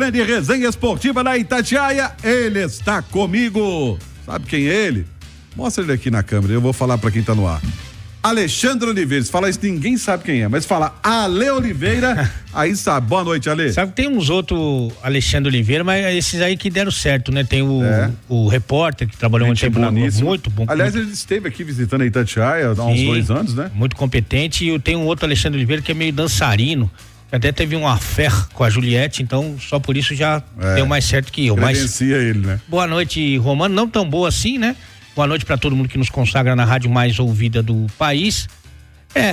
grande resenha esportiva da Itatiaia. Ele está comigo. Sabe quem é ele? Mostra ele aqui na câmera, eu vou falar pra quem tá no ar. Alexandre Oliveira, se fala isso ninguém sabe quem é, mas fala Ale Oliveira, aí sabe. Boa noite, Ale. Sabe que tem uns outros Alexandre Oliveira, mas esses aí que deram certo, né? Tem o repórter que trabalhou muito tempo, muito bom. Aliás, ele esteve aqui visitando a Itatiaia há uns 2 anos, né? Muito competente, e eu tenho um outro Alexandre Oliveira que é meio dançarino, que até teve um affair com a Juliette, então só por isso já deu mais certo que eu. Credencia ele, né? Boa noite, Romano, não tão boa assim, né? Boa noite para todo mundo que nos consagra na rádio mais ouvida do país.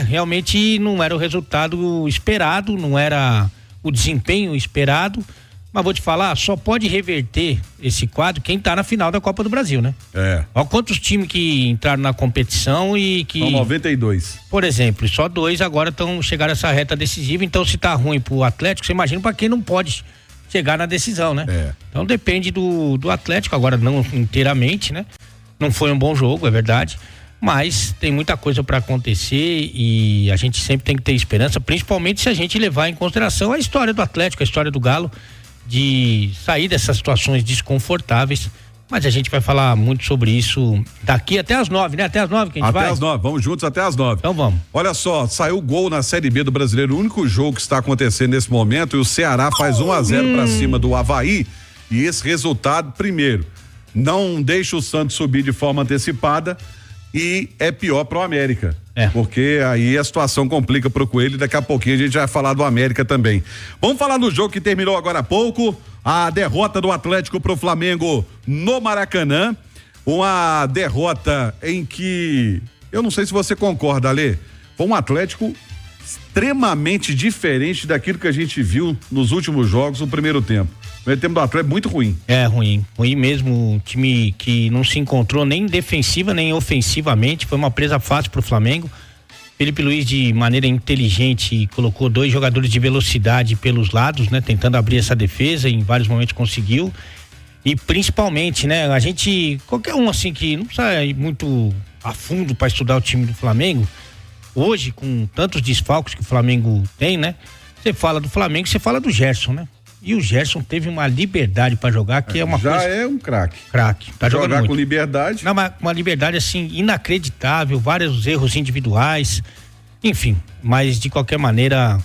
Realmente não era o resultado esperado, não era o desempenho esperado, mas vou te falar, só pode reverter esse quadro quem tá na final da Copa do Brasil, né? Olha quantos times que entraram na competição e que... São 92. Por exemplo, só 2 agora chegaram a essa reta decisiva, então se tá ruim pro Atlético, você imagina para quem não pode chegar na decisão, né? Então depende do Atlético, agora não inteiramente, né? Não foi um bom jogo, é verdade, mas tem muita coisa para acontecer e a gente sempre tem que ter esperança, principalmente se a gente levar em consideração a história do Atlético, a história do Galo, de sair dessas situações desconfortáveis, mas a gente vai falar muito sobre isso daqui até às 9, né? Até às 9 que a gente vai? Até às 9, vamos juntos até às 9. Então vamos. Olha só, saiu o gol na Série B do Brasileiro, o único jogo que está acontecendo nesse momento, e o Ceará faz 1-0 para cima do Avaí, e esse resultado, primeiro, não deixa o Santos subir de forma antecipada e é pior pro América. Porque aí a situação complica pro Coelho e daqui a pouquinho a gente vai falar do América também. Vamos falar do jogo que terminou agora há pouco, a derrota do Atlético pro Flamengo no Maracanã, uma derrota em que, eu não sei se você concorda, Ale, foi um Atlético extremamente diferente daquilo que a gente viu nos últimos jogos no primeiro tempo. O primeiro tempo do Atlético é muito ruim. Ruim mesmo, um time que não se encontrou nem defensiva nem ofensivamente, foi uma presa fácil pro Flamengo. Felipe Luiz, de maneira inteligente, colocou 2 jogadores de velocidade pelos lados, né? Tentando abrir essa defesa, em vários momentos conseguiu. E principalmente, né? A gente, qualquer um assim que não precisa ir muito a fundo para estudar o time do Flamengo, hoje, com tantos desfalques que o Flamengo tem, né? Você fala do Flamengo, você fala do Gerson, né? E o Gerson teve uma liberdade pra jogar que é uma coisa... Já é um craque. Tá jogando muito. Jogar com liberdade. Não, mas uma liberdade assim inacreditável, vários erros individuais, enfim, mas de qualquer maneira,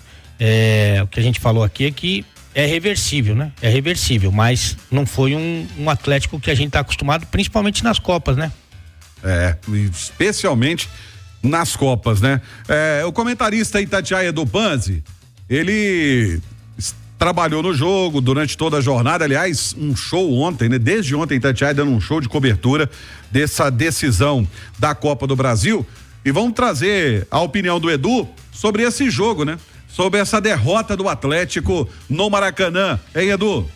o que a gente falou aqui é que é reversível, né? É reversível, mas não foi um Atlético que a gente tá acostumado, principalmente nas Copas, né? Especialmente nas Copas, né? O comentarista Itatiaia do Panzi, ele trabalhou no jogo durante toda a jornada, aliás, um show ontem, né? Desde ontem Itatiaia dando um show de cobertura dessa decisão da Copa do Brasil, e vamos trazer a opinião do Edu sobre esse jogo, né? Sobre essa derrota do Atlético no Maracanã, hein, Edu?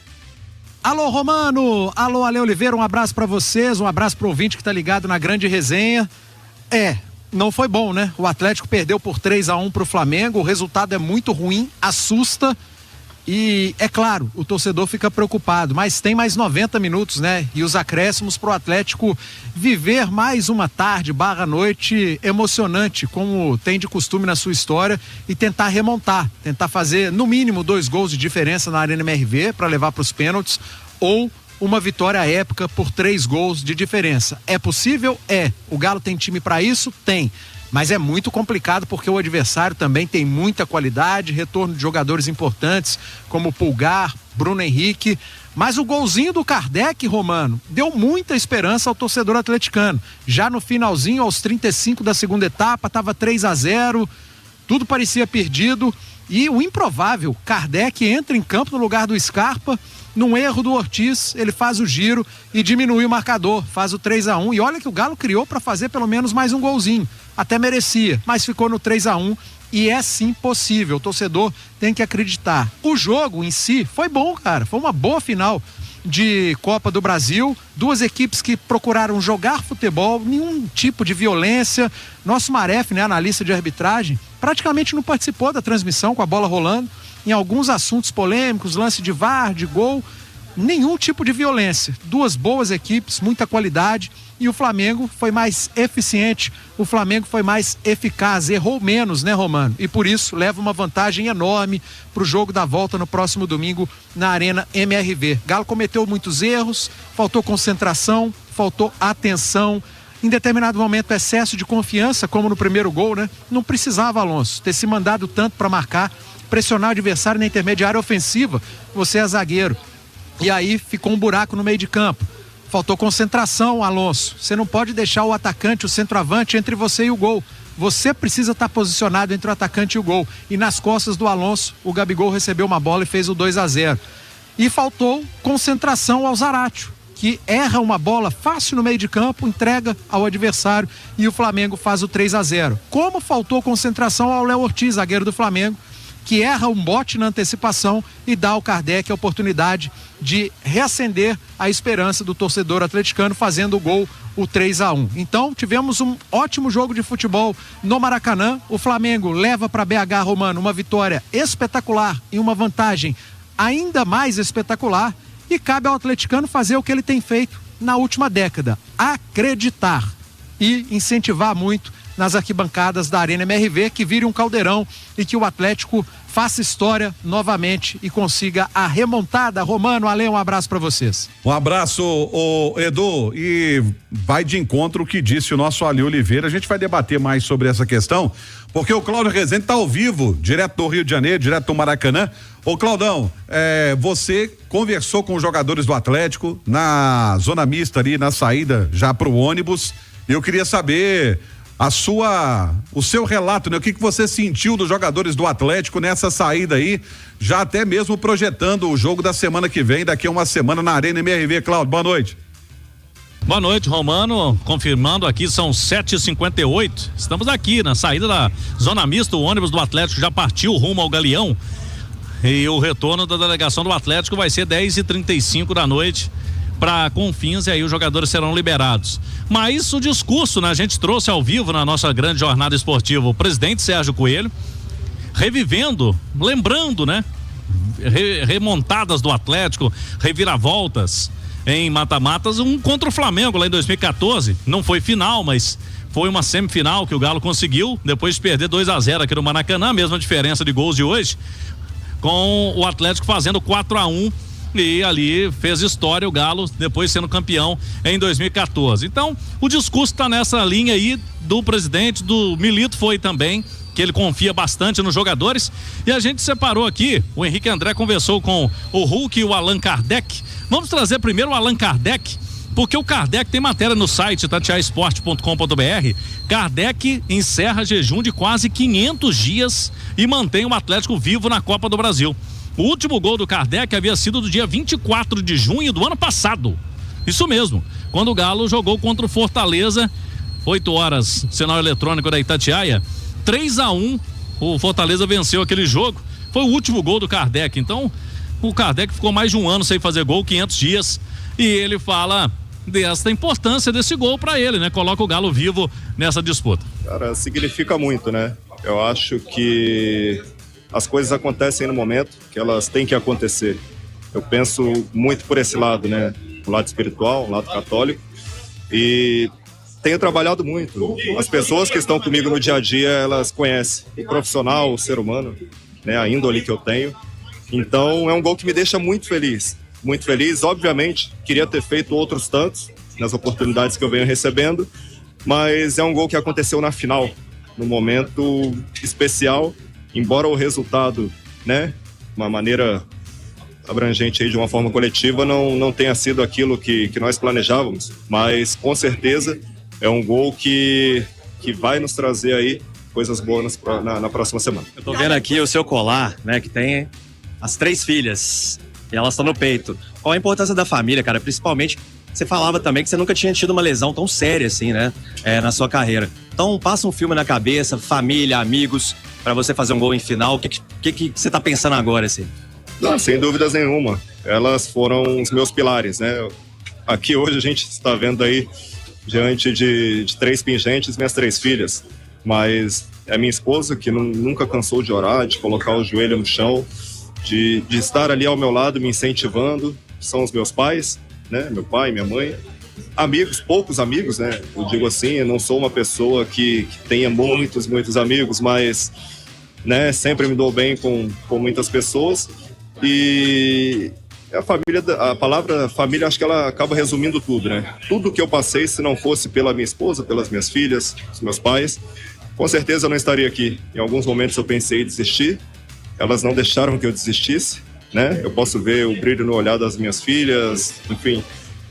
Alô, Romano, alô, Ale Oliveira, um abraço pra vocês, um abraço pro ouvinte que tá ligado na grande resenha. Não foi bom, né? O Atlético perdeu por 3-1 pro Flamengo, o resultado é muito ruim, assusta. E é claro, o torcedor fica preocupado, mas tem mais 90 minutos, né? E os acréscimos pro Atlético viver mais uma tarde / noite emocionante, como tem de costume na sua história, e tentar remontar, tentar fazer no mínimo 2 gols de diferença na Arena MRV para levar para os pênaltis, ou uma vitória épica por 3 gols de diferença. É possível? O Galo tem time para isso? Tem. Mas é muito complicado porque o adversário também tem muita qualidade, retorno de jogadores importantes como Pulgar, Bruno Henrique, mas o golzinho do Kardec, Romano, deu muita esperança ao torcedor atleticano. Já no finalzinho, aos 35 da segunda etapa, estava 3-0, tudo parecia perdido e o improvável, Kardec entra em campo no lugar do Scarpa, num erro do Ortiz, ele faz o giro e diminui o marcador, faz o 3-1, e olha que o Galo criou para fazer pelo menos mais um golzinho, até merecia, mas ficou no 3-1 e é sim possível, o torcedor tem que acreditar. O jogo em si foi bom, cara, foi uma boa final de Copa do Brasil, 2 equipes que procuraram jogar futebol, nenhum tipo de violência. Nosso Maref, né, analista de arbitragem, praticamente não participou da transmissão com a bola rolando, em alguns assuntos polêmicos, lance de VAR, de gol, nenhum tipo de violência. Duas boas equipes, muita qualidade, e o Flamengo foi mais eficiente, o Flamengo foi mais eficaz, errou menos, né, Romano? E por isso leva uma vantagem enorme para o jogo da volta no próximo domingo na Arena MRV. Galo cometeu muitos erros, faltou concentração, faltou atenção, em determinado momento excesso de confiança, como no primeiro gol, né? Não precisava, Alonso, ter se mandado tanto para marcar, pressionar o adversário na intermediária ofensiva, você é zagueiro. E aí ficou um buraco no meio de campo. Faltou concentração, Alonso. Você não pode deixar o atacante, o centroavante, entre você e o gol. Você precisa estar posicionado entre o atacante e o gol. E nas costas do Alonso, o Gabigol recebeu uma bola e fez o 2-0. E faltou concentração ao Zaratio, que erra uma bola fácil no meio de campo, entrega ao adversário e o Flamengo faz o 3-0. Como faltou concentração ao Léo Ortiz, zagueiro do Flamengo, que erra um bote na antecipação e dá ao Kardec a oportunidade de reacender a esperança do torcedor atleticano, fazendo o gol, o 3-1. Então tivemos um ótimo jogo de futebol no Maracanã. O Flamengo leva para BH, Romano, uma vitória espetacular e uma vantagem ainda mais espetacular, e cabe ao atleticano fazer o que ele tem feito na última década: acreditar e incentivar muito nas arquibancadas da Arena MRV, que vire um caldeirão e que o Atlético faça história novamente e consiga a remontada. Romano, Ale, um abraço para vocês. Um abraço, Edu, e vai de encontro o que disse o nosso Ali Oliveira. A gente vai debater mais sobre essa questão, porque o Cláudio Rezende está ao vivo, direto do Rio de Janeiro, direto do Maracanã. Ô Claudão, você conversou com os jogadores do Atlético na zona mista ali, na saída já pro ônibus. Eu queria saber o seu relato, né? O que você sentiu dos jogadores do Atlético nessa saída aí, já até mesmo projetando o jogo da semana que vem, daqui a uma semana na Arena MRV. Cláudio, boa noite. Boa noite, Romano, confirmando aqui, são 7h58, estamos aqui na saída da zona mista, o ônibus do Atlético já partiu rumo ao Galeão, e o retorno da delegação do Atlético vai ser 10h35 da noite para Confins, e aí os jogadores serão liberados. Mas o discurso, né, a gente trouxe ao vivo na nossa grande jornada esportiva o presidente Sérgio Coelho, revivendo, lembrando, né, remontadas do Atlético, reviravoltas em mata-matas, um contra o Flamengo lá em 2014, não foi final, mas foi uma semifinal que o Galo conseguiu, depois de perder 2-0 aqui no Maracanã, mesma diferença de gols de hoje, com o Atlético fazendo 4-1, e ali fez história o Galo, depois sendo campeão em 2014. Então, o discurso está nessa linha aí do presidente, do Milito foi também, que ele confia bastante nos jogadores, e a gente separou aqui, o Henrique André conversou com o Hulk e o Allan Kardec. Vamos trazer primeiro o Allan Kardec, porque o Kardec tem matéria no site tatiaesporte.com.br. Kardec encerra jejum de quase 500 dias e mantém o Atlético vivo na Copa do Brasil. O último gol do Kardec havia sido do dia 24 de junho do ano passado. Isso mesmo, quando o Galo jogou contra o Fortaleza, 8 horas, sinal eletrônico da Itatiaia, 3-1, o Fortaleza venceu aquele jogo. Foi o último gol do Kardec. Então, o Kardec ficou mais de um ano sem fazer gol, 500 dias, e ele fala desta importância desse gol para ele, né? Coloca o Galo vivo nessa disputa. Cara, significa muito, né? Eu acho que as coisas acontecem no momento que elas têm que acontecer. Eu penso muito por esse lado, né? O lado espiritual, o lado católico, e tenho trabalhado muito. As pessoas que estão comigo no dia a dia, elas conhecem o profissional, o ser humano, né? A índole que eu tenho. Então é um gol que me deixa muito feliz. Muito feliz, obviamente, queria ter feito outros tantos nas oportunidades que eu venho recebendo, mas é um gol que aconteceu na final, num momento especial, embora o resultado, né, uma maneira abrangente aí, de uma forma coletiva, não tenha sido aquilo que nós planejávamos, mas com certeza é um gol que vai nos trazer aí coisas boas na próxima semana. Eu tô vendo aqui o seu colar, né, que tem as 3 filhas, e elas estão no peito. Qual a importância da família, cara? Principalmente, você falava também que você nunca tinha tido uma lesão tão séria assim, né? Na sua carreira. Então, passa um filme na cabeça, família, amigos, pra você fazer um gol em final. O que você tá pensando agora, assim? Não, sem dúvidas nenhuma. Elas foram os meus pilares, né? Aqui hoje a gente está vendo aí, diante de 3 pingentes, minhas 3 filhas. Mas é minha esposa que nunca cansou de orar, de colocar o joelho no chão, de estar ali ao meu lado me incentivando, são os meus pais, né? Meu pai, minha mãe. Amigos, poucos amigos, né? Eu digo assim, eu não sou uma pessoa que tenha muitos amigos, mas, né, sempre me dou bem com muitas pessoas. E a família, a palavra família, acho que ela acaba resumindo tudo, né? Tudo que eu passei, se não fosse pela minha esposa, pelas minhas filhas, os meus pais, com certeza eu não estaria aqui. Em alguns momentos eu pensei em desistir, elas não deixaram que eu desistisse, né? Eu posso ver o brilho no olhar das minhas filhas, enfim,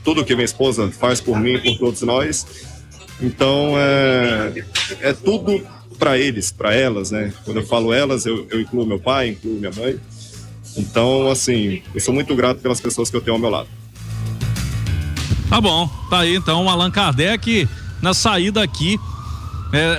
tudo que minha esposa faz por mim e por todos nós. Então, é tudo para eles, para elas, né? Quando eu falo elas, eu incluo meu pai, incluo minha mãe. Então, assim, eu sou muito grato pelas pessoas que eu tenho ao meu lado. Tá bom, tá aí então o Allan Kardec na saída aqui,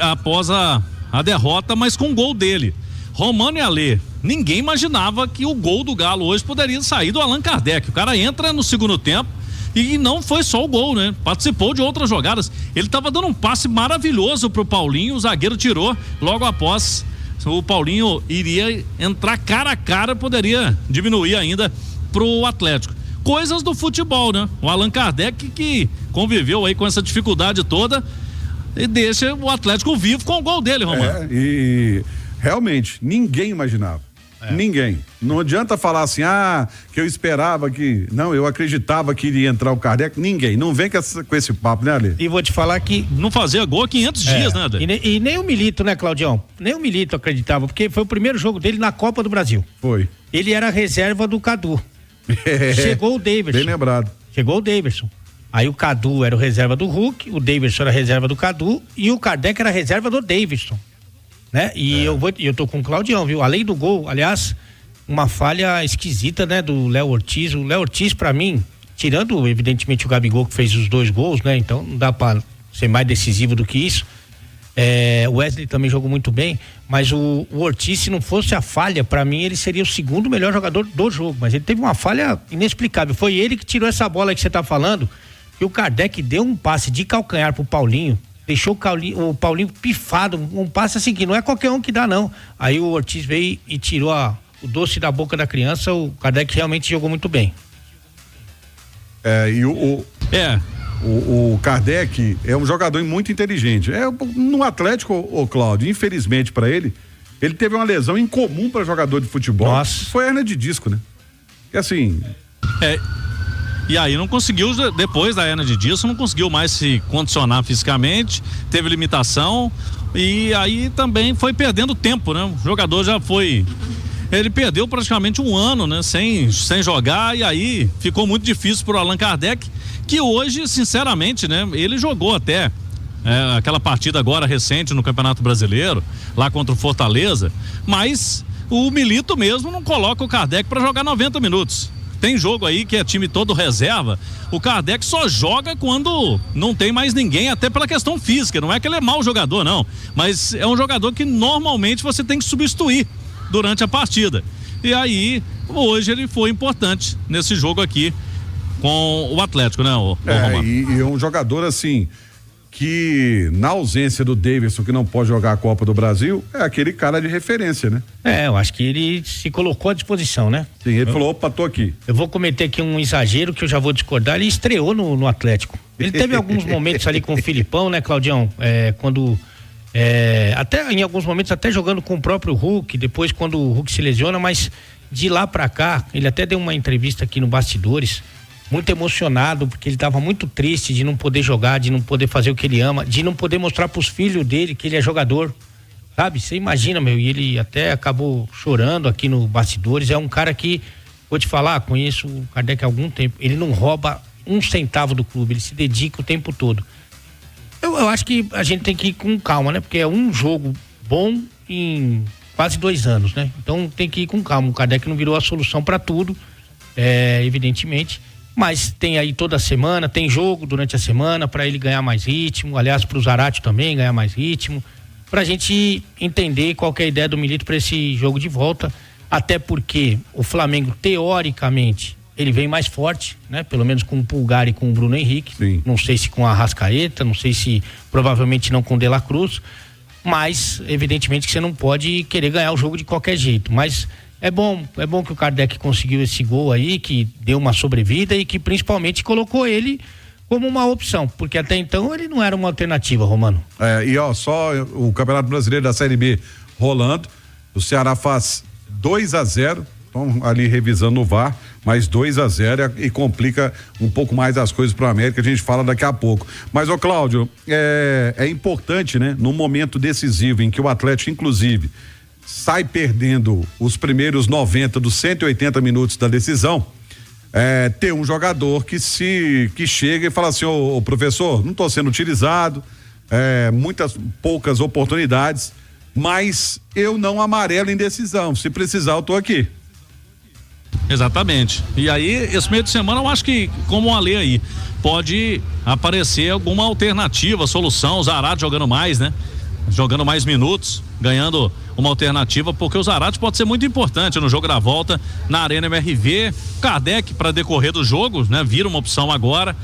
após a derrota, mas com o gol dele. Romano e Alê, ninguém imaginava que o gol do Galo hoje poderia sair do Allan Kardec. O cara entra no segundo tempo e não foi só o gol, né? Participou de outras jogadas. Ele tava dando um passe maravilhoso pro Paulinho, o zagueiro tirou logo após. O Paulinho iria entrar cara a cara, poderia diminuir ainda pro Atlético. Coisas do futebol, né? O Allan Kardec que conviveu aí com essa dificuldade toda e deixa o Atlético vivo com o gol dele, Romano. E realmente, ninguém imaginava. Ninguém. Não adianta falar assim, que eu esperava que... Não, eu acreditava que iria entrar o Kardec. Ninguém. Não vem com esse papo, né, Ale? E vou te falar que... Não fazia gol há 500 dias, né, Ale? E nem o Milito, né, Claudião? Nem o Milito acreditava, porque foi o primeiro jogo dele na Copa do Brasil. Foi. Ele era reserva do Cadu. Chegou o Daverson. Bem lembrado. Chegou o Daverson. Aí o Cadu era o reserva do Hulk, o Daverson era reserva do Cadu e o Kardec era reserva do Daverson. Né? E eu tô com o Claudião, viu? Além do gol, aliás, uma falha esquisita, né, do Léo Ortiz. O Léo Ortiz, pra mim, tirando evidentemente o Gabigol que fez os 2 gols, né? Então não dá pra ser mais decisivo do que isso. O Wesley também jogou muito bem, mas o Ortiz, se não fosse a falha, pra mim ele seria o segundo melhor jogador do jogo, mas ele teve uma falha inexplicável. Foi ele que tirou essa bola que você tá falando, que o Kardec deu um passe de calcanhar pro Paulinho. Deixou o Paulinho pifado, um passe assim que não é qualquer um que dá, não. Aí o Ortiz veio e tirou o doce da boca da criança. O Kardec realmente jogou muito bem. O Kardec é um jogador muito inteligente. No Atlético, o Cláudio, infelizmente para ele teve uma lesão incomum para jogador de futebol. Nossa. Foi hernia de disco, né? E assim... E aí não conseguiu, depois da hernia de disco, não conseguiu mais se condicionar fisicamente, teve limitação e aí também foi perdendo tempo, né? O jogador já foi... Ele perdeu praticamente 1 ano, né? Sem jogar, e aí ficou muito difícil pro Allan Kardec, que hoje, sinceramente, né? Ele jogou até aquela partida agora recente no Campeonato Brasileiro, lá contra o Fortaleza, mas o Milito mesmo não coloca o Kardec para jogar 90 minutos. Tem jogo aí que é time todo reserva, o Kardec só joga quando não tem mais ninguém, até pela questão física, não é que ele é mau jogador não, mas é um jogador que normalmente você tem que substituir durante a partida, e aí hoje ele foi importante nesse jogo aqui com o Atlético, né, o Romano? E é um jogador assim, que na ausência do Daverson, que não pode jogar a Copa do Brasil, é aquele cara de referência, né? Eu acho que ele se colocou à disposição, né? Sim, ele falou, opa, tô aqui. Eu vou cometer aqui um exagero que eu já vou discordar, ele estreou no Atlético. Ele teve alguns momentos ali com o Filipão, né, Claudião? Quando até em alguns momentos até jogando com o próprio Hulk, depois quando o Hulk se lesiona, mas de lá pra cá, ele até deu uma entrevista aqui no Bastidores, muito emocionado, porque ele estava muito triste de não poder jogar, de não poder fazer o que ele ama, de não poder mostrar pros filhos dele que ele é jogador, sabe? Você imagina, e ele até acabou chorando aqui no Bastidores. É um cara que, vou te falar, conheço o Kardec há algum tempo, ele não rouba 1 centavo do clube, ele se dedica o tempo todo. Eu acho que a gente tem que ir com calma, né? Porque é um jogo bom em quase 2 anos, né? Então tem que ir com calma. O Kardec não virou a solução para tudo, evidentemente. Mas tem aí toda semana, tem jogo durante a semana para ele ganhar mais ritmo, aliás pro Zarate também ganhar mais ritmo, pra gente entender qual que é a ideia do Milito para esse jogo de volta, até porque o Flamengo teoricamente ele vem mais forte, né? Pelo menos com o Pulgar e com o Bruno Henrique. Sim. Não sei se com a Arrascaeta, não sei se provavelmente não com o De La Cruz, mas evidentemente que você não pode querer ganhar o jogo de qualquer jeito, mas é bom que o Kardec conseguiu esse gol aí, que deu uma sobrevida e que principalmente colocou ele como uma opção, porque até então ele não era uma alternativa, Romano. Só o Campeonato Brasileiro da Série B rolando, o Ceará faz 2-0, estão ali revisando no VAR, mas 2-0 e complica um pouco mais as coisas pro América, a gente fala daqui a pouco. Mas, Cláudio, é importante, né, no momento decisivo em que o Atlético, inclusive, sai perdendo os primeiros 90 dos 180 minutos da decisão, ter um jogador que chega e fala assim, ô professor, não estou sendo utilizado, poucas oportunidades, mas eu não amarelo em decisão, se precisar eu tô aqui. Exatamente. E aí, esse meio de semana, eu acho que, como o Ale aí, pode aparecer alguma alternativa, solução, o Zarate jogando mais, né? Jogando mais minutos, ganhando uma alternativa, porque o Zarate pode ser muito importante no jogo da volta na Arena MRV. Kardec para decorrer dos jogos, né? Vira uma opção agora.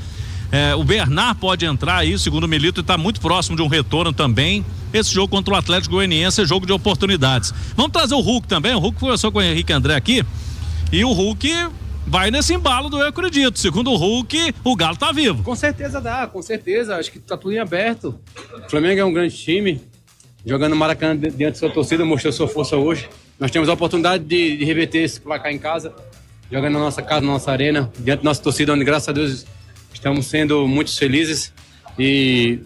O Bernard pode entrar aí, segundo o Milito, e tá muito próximo de um retorno também. Esse jogo contra o Atlético Goianiense é jogo de oportunidades. Vamos trazer o Hulk também. O Hulk conversou com o Henrique André aqui e o Hulk vai nesse embalo do eu acredito. Segundo o Hulk, o Galo tá vivo. Com certeza dá, com certeza. Acho que tá tudo em aberto. O Flamengo é um grande time. Jogando no Maracanã diante da sua torcida, mostrou sua força hoje. Nós temos a oportunidade de reverter esse placar em casa, jogando na nossa casa, na nossa arena, diante da nossa torcida, onde, graças a Deus, estamos sendo muito felizes. E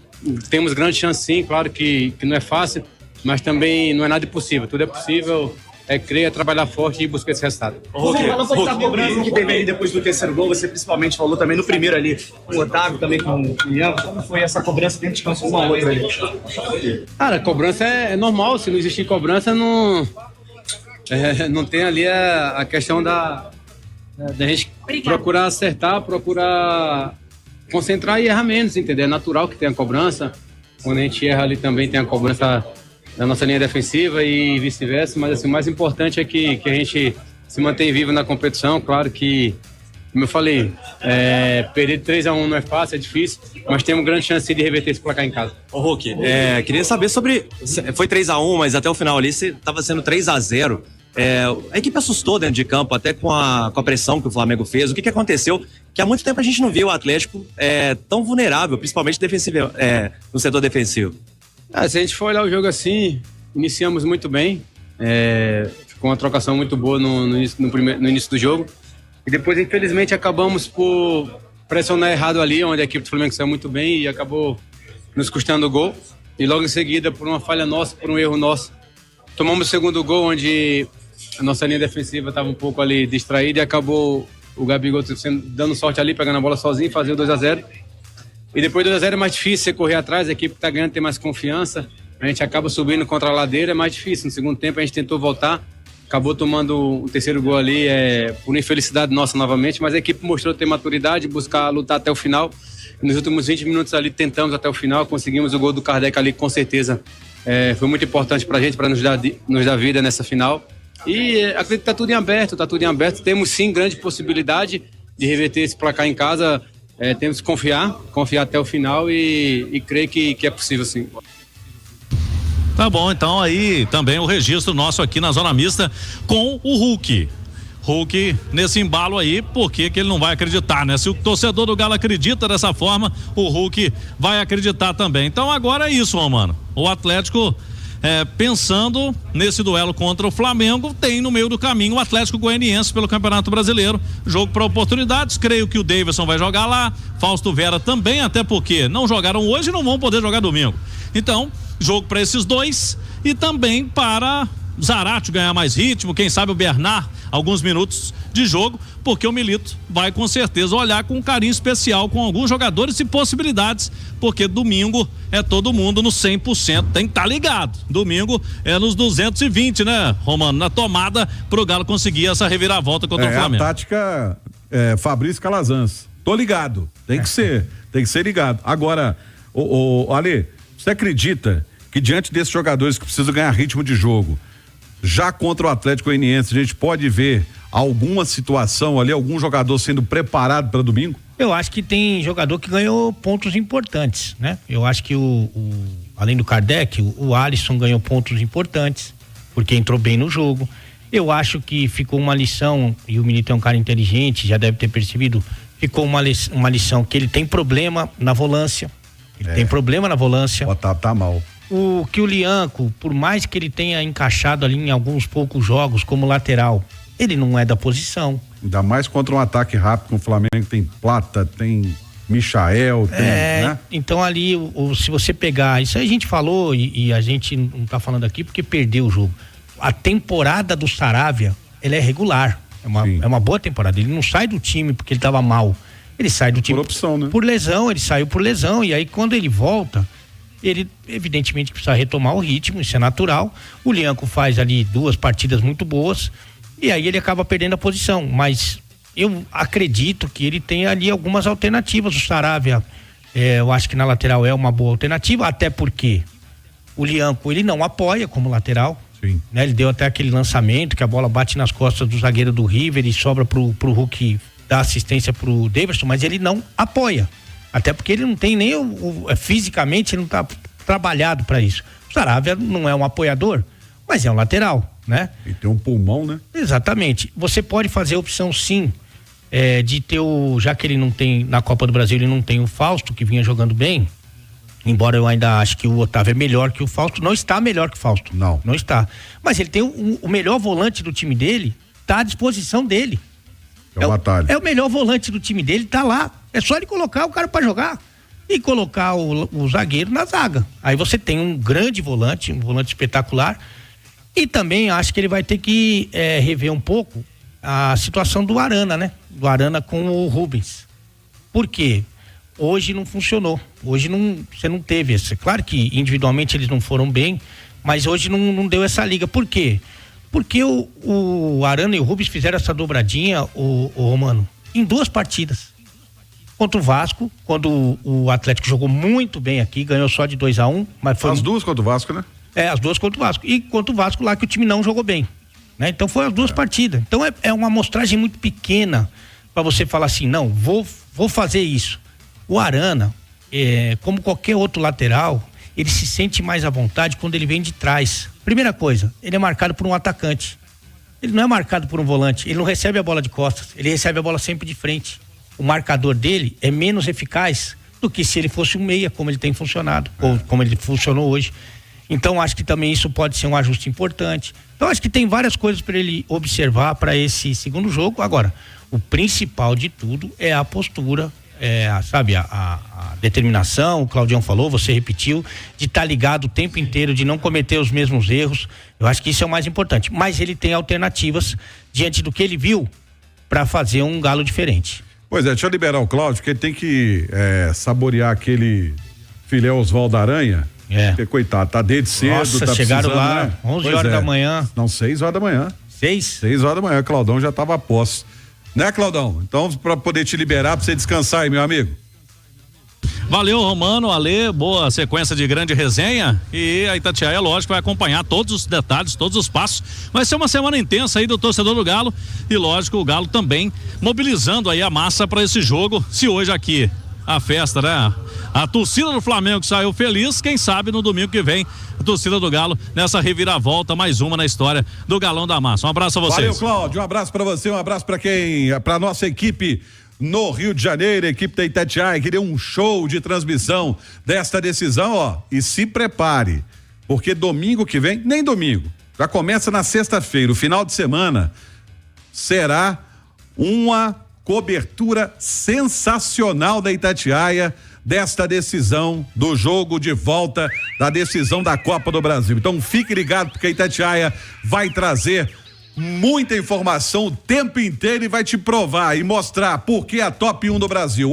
temos grande chance, sim. Claro que não é fácil, mas também não é nada impossível. Tudo é possível. Crer, trabalhar forte e buscar esse resultado. Você falou sobre a cobrança que teve ali depois do terceiro gol, você principalmente falou também no primeiro ali, com o Otávio, também com o Ian, como foi essa cobrança dentro de campo uma outra ali? Cara, cobrança é normal, se não existir cobrança, não tem ali a questão da gente procurar acertar, procurar concentrar e errar menos, entendeu? É natural que tenha cobrança, quando a gente erra ali também tem a cobrança da nossa linha defensiva e vice-versa, mas assim, o mais importante é que a gente se mantém vivo na competição. Claro que, como eu falei, perder 3-1 não é fácil, é difícil, mas temos grande chance de reverter esse placar em casa. Ô Hulk, queria saber sobre, foi 3-1, mas até o final ali você estava sendo 3-0. A equipe assustou dentro de campo, até com a pressão que o Flamengo fez. O que aconteceu? Que há muito tempo a gente não viu o Atlético tão vulnerável, principalmente defensivo, no setor defensivo. Se a gente for olhar o jogo assim, iniciamos muito bem, ficou uma trocação muito boa no início do jogo, e depois infelizmente acabamos por pressionar errado ali, onde a equipe do Flamengo saiu muito bem e acabou nos custando o gol, e logo em seguida, por uma falha nossa, por um erro nosso, tomamos o segundo gol, onde a nossa linha defensiva estava um pouco ali distraída e acabou o Gabigol dando sorte ali, pegando a bola sozinho, fazer o 2-0. E depois do 2-0 é mais difícil você correr atrás, a equipe que tá ganhando tem mais confiança, a gente acaba subindo contra a ladeira, é mais difícil. No segundo tempo a gente tentou voltar, acabou tomando o terceiro gol ali, por infelicidade nossa novamente, mas a equipe mostrou ter maturidade, buscar lutar até o final. Nos últimos 20 minutos ali tentamos até o final, conseguimos o gol do Kardec ali, com certeza foi muito importante pra gente, para nos dar vida nessa final. E acredito que tá tudo em aberto, temos sim grande possibilidade de reverter esse placar em casa. Temos que confiar até o final e crer que é possível, sim. Tá bom, então aí também o registro nosso aqui na Zona Mista com o Hulk. Hulk nesse embalo aí, porque que ele não vai acreditar, né? Se o torcedor do Galo acredita dessa forma, o Hulk vai acreditar também. Então agora é isso, Romano. O Atlético, pensando nesse duelo contra o Flamengo, tem no meio do caminho o Atlético Goianiense pelo Campeonato Brasileiro, jogo para oportunidades. Creio que o Davidson vai jogar lá, Fausto Vera também, até porque não jogaram hoje e não vão poder jogar domingo. Então, jogo para esses dois e também para Zarate ganhar mais ritmo, quem sabe o Bernard alguns minutos de jogo, porque o Milito vai com certeza olhar com um carinho especial com alguns jogadores e possibilidades, porque domingo é todo mundo no 100%, tem que estar ligado. Domingo é nos 220, né, Romano? Na tomada pro Galo conseguir essa reviravolta contra o Flamengo. A tática Fabrício Calazans. Tô ligado, tem que ser ligado. Agora, Ale, você acredita que diante desses jogadores que precisam ganhar ritmo de jogo, já contra o Atlético Goianiense, a gente pode ver alguma situação ali, algum jogador sendo preparado para domingo? Eu acho que tem jogador que ganhou pontos importantes, né? Eu acho que além do Kardec, o Alisson ganhou pontos importantes, porque entrou bem no jogo. Eu acho que ficou uma lição, e o Milito é um cara inteligente, já deve ter percebido, ficou uma lição que ele tem problema na volância. Tem problema na volância. O Otávio tá mal. O Lianco, por mais que ele tenha encaixado ali em alguns poucos jogos como lateral, ele não é da posição. Ainda mais contra um ataque rápido com o Flamengo, tem Plata, tem Michael, tem, né? Então ali, se você pegar, isso aí a gente falou e a gente não tá falando aqui porque perdeu o jogo. A temporada do Saravia, ela é regular, é uma boa temporada, ele não sai do time porque ele tava mal, ele sai do time por opção, né? Por lesão, ele saiu por lesão, e aí quando ele volta, ele evidentemente precisa retomar o ritmo, isso é natural. O Lianco faz ali 2 partidas muito boas e aí ele acaba perdendo a posição, mas eu acredito que ele tem ali algumas alternativas. O Saravia, eu acho que na lateral é uma boa alternativa, até porque o Lianco, ele não apoia como lateral. Sim. Né? Ele deu até aquele lançamento que a bola bate nas costas do zagueiro do River e sobra pro Hulk dar assistência pro Davidson, mas ele não apoia. Até porque ele não tem nem fisicamente, ele não tá trabalhado para isso. O Saravia não é um apoiador, mas é um lateral, né? E tem um pulmão, né? Exatamente. Você pode fazer a opção sim, de ter já que ele não tem, na Copa do Brasil ele não tem o Fausto, que vinha jogando bem, embora eu ainda acho que o Otávio é melhor que o Fausto, não está melhor que o Fausto. Não está. Mas ele tem o melhor volante do time dele, tá à disposição dele. É o Atalho. É o melhor volante do time dele, tá lá. É só ele colocar o cara pra jogar e colocar o zagueiro na zaga. Aí você tem um grande volante, um volante espetacular. E também acho que ele vai ter que rever um pouco a situação do Arana, né? Do Arana com o Rubens. Por quê? Hoje não funcionou. Hoje você não teve esse. Claro que individualmente eles não foram bem, mas hoje não deu essa liga. Por quê? Porque o Arana e o Rubens fizeram essa dobradinha, o Romano, em 2 partidas. Contra o Vasco, quando o Atlético jogou muito bem aqui, ganhou só de 2-1, mas foi. As 2 contra o Vasco, né? As 2 contra o Vasco. E contra o Vasco lá que o time não jogou bem. Né? Então foi as 2 partidas. Então é uma amostragem muito pequena para você falar assim, não, vou fazer isso. O Arana, como qualquer outro lateral, ele se sente mais à vontade quando ele vem de trás. Primeira coisa, ele é marcado por um atacante. Ele não é marcado por um volante, ele não recebe a bola de costas, ele recebe a bola sempre de frente. O marcador dele é menos eficaz do que se ele fosse um meia, como ele tem funcionado, ou como ele funcionou hoje. Então acho que também isso pode ser um ajuste importante. Então acho que tem várias coisas para ele observar para esse segundo jogo. Agora, o principal de tudo é a postura, a determinação. O Claudião falou, você repetiu, de estar ligado o tempo inteiro, de não cometer os mesmos erros. Eu acho que isso é o mais importante. Mas ele tem alternativas diante do que ele viu para fazer um Galo diferente. Pois deixa eu liberar o Cláudio, porque ele tem que saborear aquele filé Oswaldo Aranha. Porque, coitado, tá desde cedo. Nossa, tá chegaram lá, né? 11 horas da manhã. Não, 6 horas da manhã. 6 horas da manhã, Claudão já tava a posse. Né, Claudão? Então, pra poder te liberar, pra você descansar aí, meu amigo. Valeu, Romano, Ale, boa sequência de grande resenha, e a Itatiaia, lógico, vai acompanhar todos os detalhes, todos os passos. Vai ser uma semana intensa aí do torcedor do Galo, e lógico, o Galo também mobilizando aí a massa para esse jogo. Se hoje aqui a festa, né? A torcida do Flamengo saiu feliz, quem sabe no domingo que vem a torcida do Galo nessa reviravolta, mais uma na história do Galão da Massa. Um abraço a vocês. Valeu, Cláudio, um abraço pra você, um abraço pra nossa equipe no Rio de Janeiro, a equipe da Itatiaia, que deu um show de transmissão desta decisão, ó, e se prepare, porque domingo que vem, nem domingo, já começa na sexta-feira, o final de semana será uma cobertura sensacional da Itatiaia desta decisão do jogo de volta da decisão da Copa do Brasil. Então fique ligado, porque a Itatiaia vai trazer muita informação o tempo inteiro e vai te provar e mostrar por que a top 1 do Brasil.